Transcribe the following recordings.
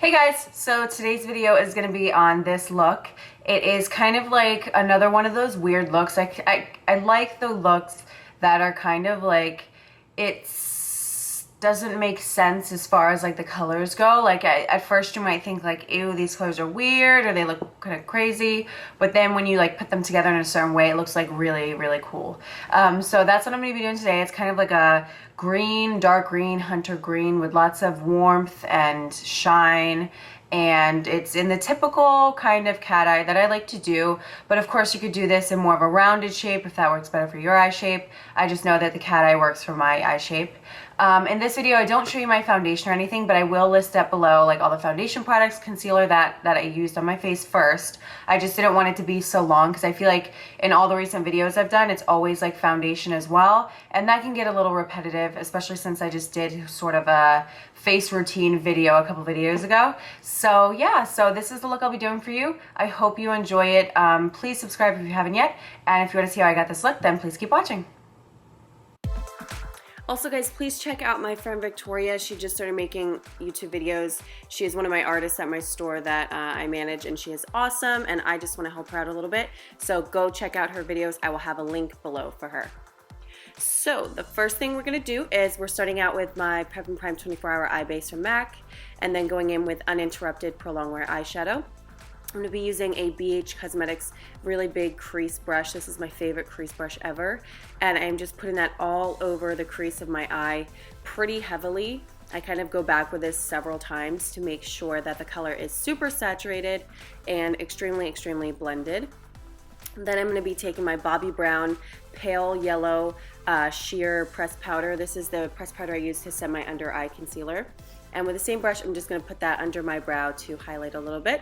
Hey guys, so today's video is going to be on this look. It is kind of like another one of those weird looks. I like the looks that are kind of like, doesn't make sense as far as like the colors go. Like at first you might think like, ew, these colors are weird or they look kind of crazy, but then when you like put them together in a certain way, it looks like really, really cool. So that's what I'm going to be doing today. It's kind of like a green, dark green, hunter green with lots of warmth and shine. And it's in the typical kind of cat eye that I like to do, but of course you could do this in more of a rounded shape if that works better for your eye shape. I just know that the cat eye works for my eye shape. In this video, I don't show you my foundation or anything, but I will list up below like all the foundation products, concealer that I used on my face first. I just didn't want it to be so long because I feel like in all the recent videos I've done, it's always like foundation as well, and that can get a little repetitive, especially since I just did sort of a face routine video a couple videos ago. So yeah, so this is the look I'll be doing for you. I hope you enjoy it. Please subscribe if you haven't yet, and if you want to see how I got this look, then please keep watching. Also guys, please check out my friend Victoria. She just started making YouTube videos. She is one of my artists at my store that I manage, and she is awesome, and I just want to help her out a little bit. So go check out her videos. I will have a link below for her. So the first thing we're going to do is we're starting out with my Prep and Prime 24-Hour Eye Base from MAC, and then going in with Uninterrupted Pro Longwear Eyeshadow. I'm going to be using a BH Cosmetics really big crease brush. This is my favorite crease brush ever, and I'm just putting that all over the crease of my eye pretty heavily. I kind of go back with this several times to make sure that the color is super saturated and extremely, extremely blended. Then I'm going to be taking my Bobbi Brown Pale Yellow Sheer Pressed Powder. This is the pressed powder I use to set my under eye concealer. And with the same brush, I'm just going to put that under my brow to highlight a little bit.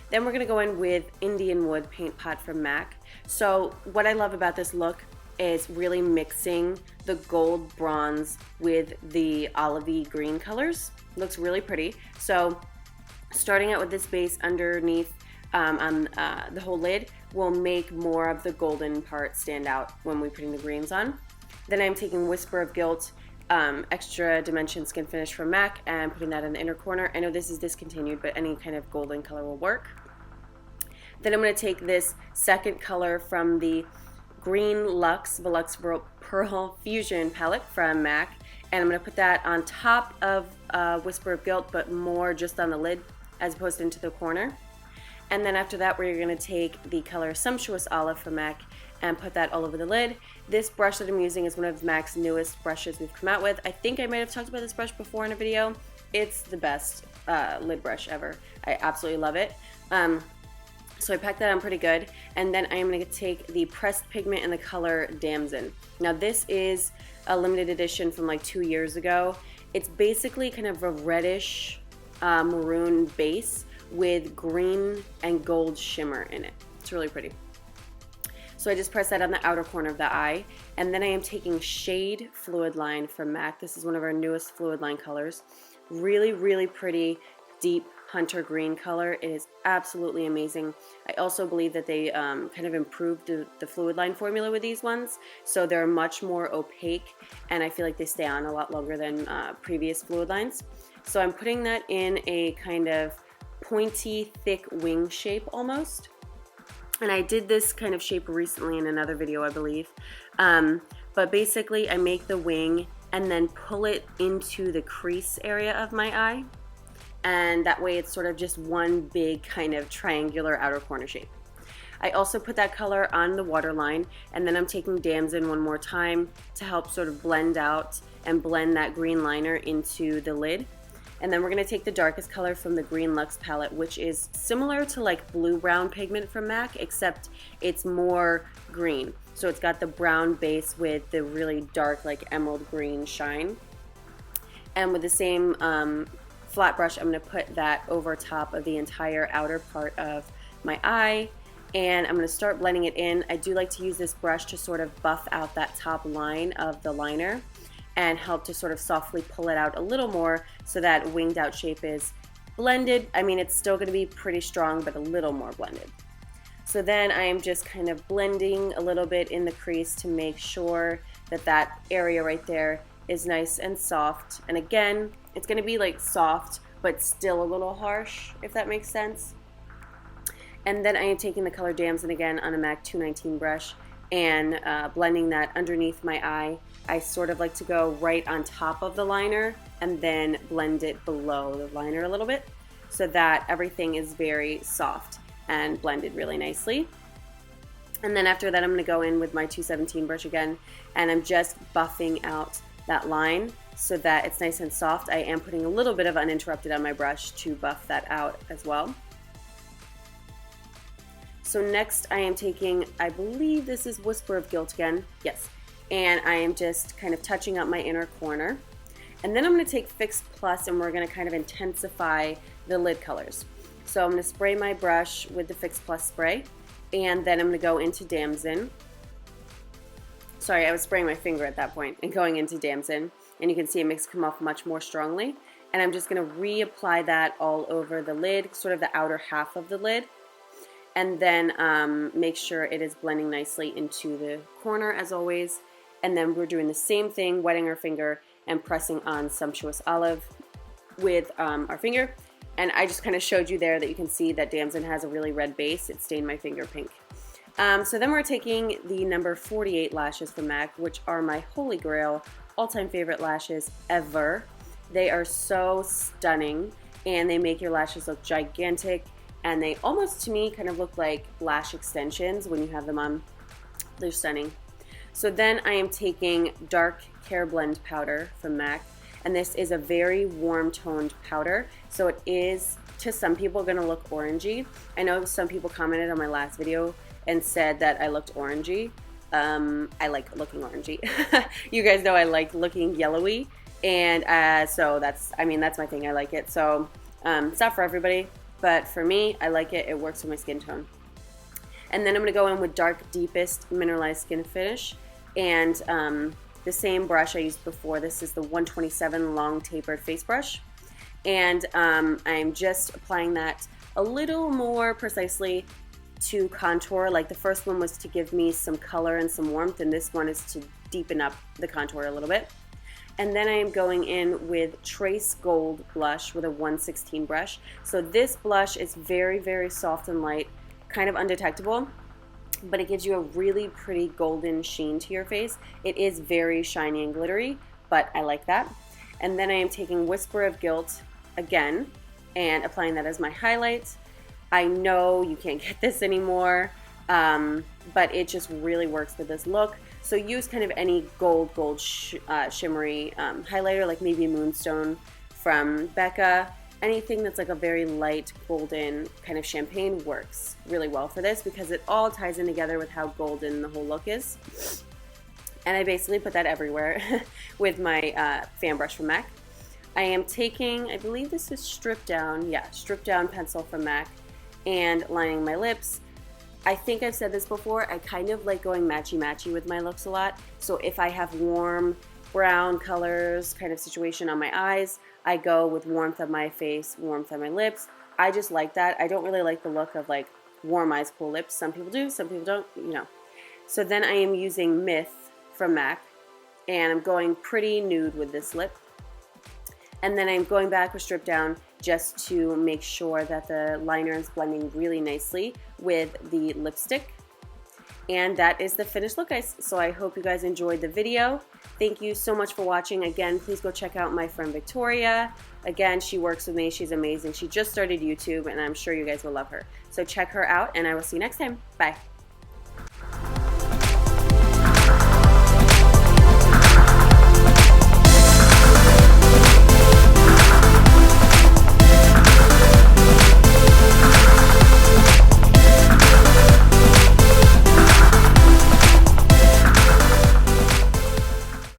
Then we're going to go in with Indian Wood Paint Pot from MAC. So what I love about this look is really mixing the gold bronze with the olivey green colors. Looks really pretty. So starting out with this base underneath on the whole lid will make more of the golden part stand out when we're putting the greens on. Then I'm taking Whisper of Gilt Extra Dimension Skin Finish from MAC and putting that in the inner corner. I know this is discontinued, but any kind of golden color will work. Then I'm going to take this second color from the Greenluxe Volux Pearl Fusion palette from MAC, and I'm going to put that on top of Whisper of Gilt, but more just on the lid as opposed to into the corner. And then after that, we're going to take the color Sumptuous Olive from MAC and put that all over the lid. This brush that I'm using is one of MAC's newest brushes we've come out with. I think I might have talked about this brush before in a video. It's the best lid brush ever. I absolutely love it. So I packed that on pretty good, and then I am going to take the pressed pigment in the color Damson. Now this is a limited edition from like 2 years ago. It's basically kind of a reddish maroon base with green and gold shimmer in it. It's really pretty. So I just press that on the outer corner of the eye, and then I am taking Shade Fluidline from MAC. This is one of our newest Fluidline colors. Really, really pretty, deep hunter green color. It is absolutely amazing. I also believe that they kind of improved the Fluidline formula with these ones, so they're much more opaque, and I feel like they stay on a lot longer than previous Fluidlines. So I'm putting that in a kind of pointy, thick wing shape almost. And I did this kind of shape recently in another video, I believe. But basically, I make the wing and then pull it into the crease area of my eye. And that way it's sort of just one big kind of triangular outer corner shape. I also put that color on the waterline, and then I'm taking Damson one more time to help sort of blend out and blend that green liner into the lid. And then we're going to take the darkest color from the Greenluxe palette, which is similar to like blue-brown pigment from MAC, except it's more green. So it's got the brown base with the really dark like emerald green shine. And with the same flat brush, I'm going to put that over top of the entire outer part of my eye, and I'm going to start blending it in. I do like to use this brush to sort of buff out that top line of the liner and help to sort of softly pull it out a little more so that winged out shape is blended. I mean, it's still going to be pretty strong, but a little more blended. So then I am just kind of blending a little bit in the crease to make sure that that area right there is nice and soft. And again, it's going to be like soft but still a little harsh, if that makes sense. And then I am taking the color Damson again on a MAC 219 brush and blending that underneath my eye. I sort of like to go right on top of the liner and then blend it below the liner a little bit so that everything is very soft and blended really nicely. And then after that, I'm going to go in with my 217 brush again, and I'm just buffing out that line so that it's nice and soft. I am putting a little bit of Uninterrupted on my brush to buff that out as well. So next I am taking, I believe this is Whisper of Gilt again, yes, and I am just kind of touching up my inner corner. And then I'm going to take Fix Plus and we're going to kind of intensify the lid colors. So I'm going to spray my brush with the Fix Plus spray, and then I'm going to go into Damson. Sorry, I was spraying my finger at that point and going into Damson, and you can see it makes it come off much more strongly. And I'm just going to reapply that all over the lid, sort of the outer half of the lid, and then make sure it is blending nicely into the corner as always. And then we're doing the same thing, wetting our finger and pressing on Sumptuous Olive with our finger. And I just kind of showed you there that you can see that Damson has a really red base. It stained my finger pink. So then we're taking the number 48 lashes from MAC, which are my holy grail, all-time favorite lashes ever. They are so stunning, and they make your lashes look gigantic, and they almost, to me, kind of look like lash extensions when you have them on. They're stunning. So then I am taking dark Careblend powder from MAC, and this is a very warm toned powder, so it is, to some people, going to look orangey. I know some people commented on my last video and said that I looked orangey. I like looking orangey. You guys know I like looking yellowy, and so that's my thing. I like it. So it's not for everybody, but for me, I like it. It works with my skin tone. And then I'm going to go in with Dark Deepest Mineralized Skin Finish, and the same brush I used before. This is the 127 long tapered face brush, and I'm just applying that a little more precisely to contour. Like the first one was to give me some color and some warmth, and this one is to deepen up the contour a little bit. And then I am going in with Trace Gold blush with a 116 brush. So this blush is very, very soft and light, kind of undetectable, but it gives you a really pretty golden sheen to your face. It is very shiny and glittery, but I like that. And then I am taking Whisper of Gilt again and applying that as my highlight. I know you can't get this anymore, but it just really works with this look. So use kind of any gold shimmery highlighter, like maybe Moonstone from Becca. Anything that's like a very light golden kind of champagne works really well for this because it all ties in together with how golden the whole look is. And I basically put that everywhere with my fan brush from MAC. I am taking, I believe this is Stripdown Pencil from MAC, and lining my lips. I think I've said this before, I kind of like going matchy-matchy with my looks a lot. So if I have warm brown colors kind of situation on my eyes, I go with warmth of my face, warmth of my lips. I just like that. I don't really like the look of like warm eyes, cool lips. Some people do, some people don't, you know. So then I am using Myth from MAC, and I'm going pretty nude with this lip. And then I'm going back with Stripdown just to make sure that the liner is blending really nicely with the lipstick. And that is the finished look, guys. So I hope you guys enjoyed the video. Thank you so much for watching. Again, please go check out my friend Victoria. Again, she works with me. She's amazing. She just started YouTube, and I'm sure you guys will love her. So check her out, and I will see you next time. Bye.